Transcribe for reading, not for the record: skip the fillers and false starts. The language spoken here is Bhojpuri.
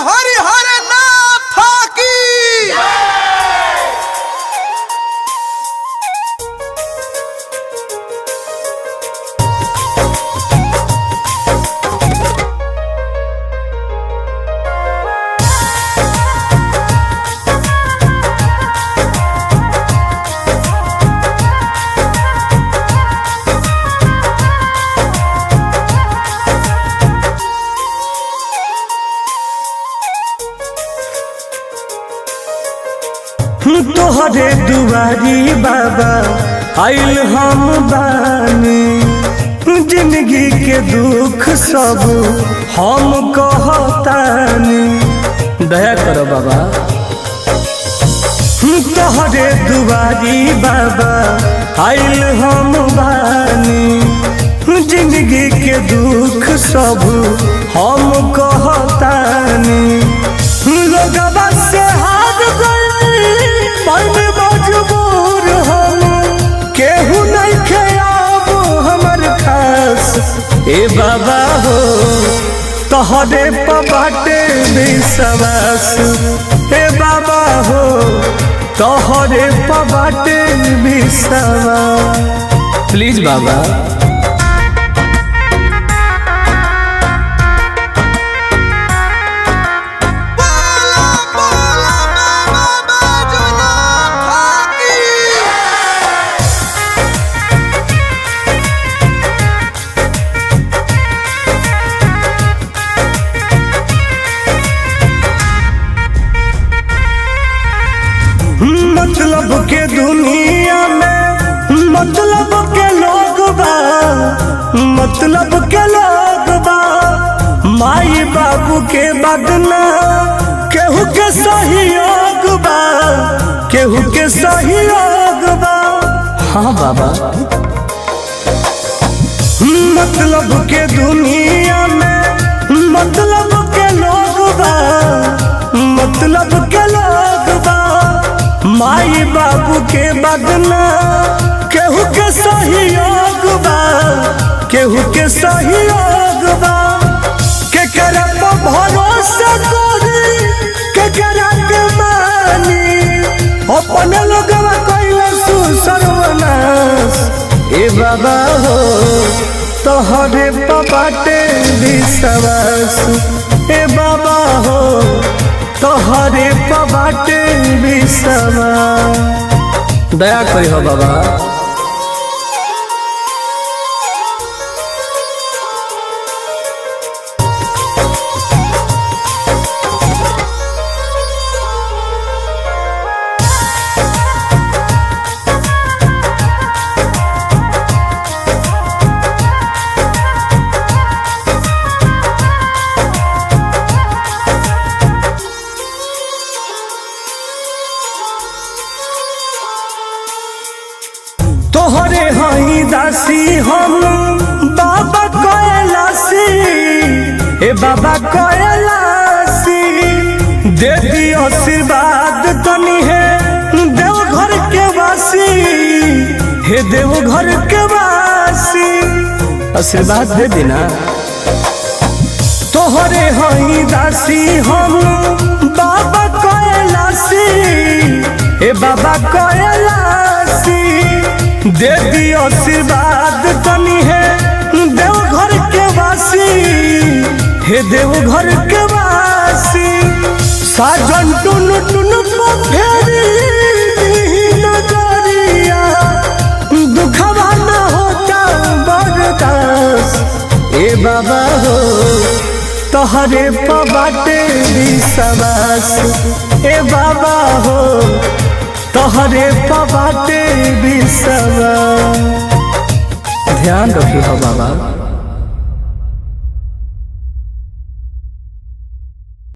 हरिहर नाथ की। तोहरे दुआरी बाबा आइल हम बानी, जिंदगी के दुख सब हम कहतानी, दया करो बाबा। तोहरे दुआरी बाबा आइल हम बानी, जिंदगी के दुख सब हम कहतानी। लोगवा से हार गई मजबूर हम, केहू नहीं खेब हमर खास। ए बाबा हो तोहरे बाटे विश्वास, ए बाबा हो तोहरे बाटे विश्वास। प्लीज बाबा। मतलब के दुनिया में मतलब के लोग बा, मतलब के लोग बा। माई बाबू के बदना केहू के सहयोग बा, केहू के सहयोग बा। हाँ बाबा। मतलब के दुनिया में मतलब के लोग बा, मतलब के लोग बा। माई बाबू के बदना केहू के सहयोग बा, केहू के सहयोग बा। केकरा पर भरोसा करी, केकरा के मानी, अपने लोगवा कइले सर्वनाश। ए बाबा हो तोहरे बाटे विश्वास, ए बाबा हो तोहरे बाटे विश्वास। दया करी हो बाबा। तोहरे हई दासी हम बाबा कैलासी, ए बाबा कैलासी। दे दी आशीर्वाद तनी है देवघर के वासी, हे देवघर के वासी। आशीर्वाद दे देना। तोहरे हई दासी हम बाबा कैलासी, ए बाबा कैलासी। दे दी आशीर्वाद तनी है देवघर के वासी, हे देवघर के वासी। साजन टुन टुन फेरी नजरिया, दुखवा न होता बर्दाश्त। ए बाबा हो तोहरे बाटे विश्वास, ए बाबा हो तोहरे बाटे विश्वास। ध्यान रखी हो बाबा।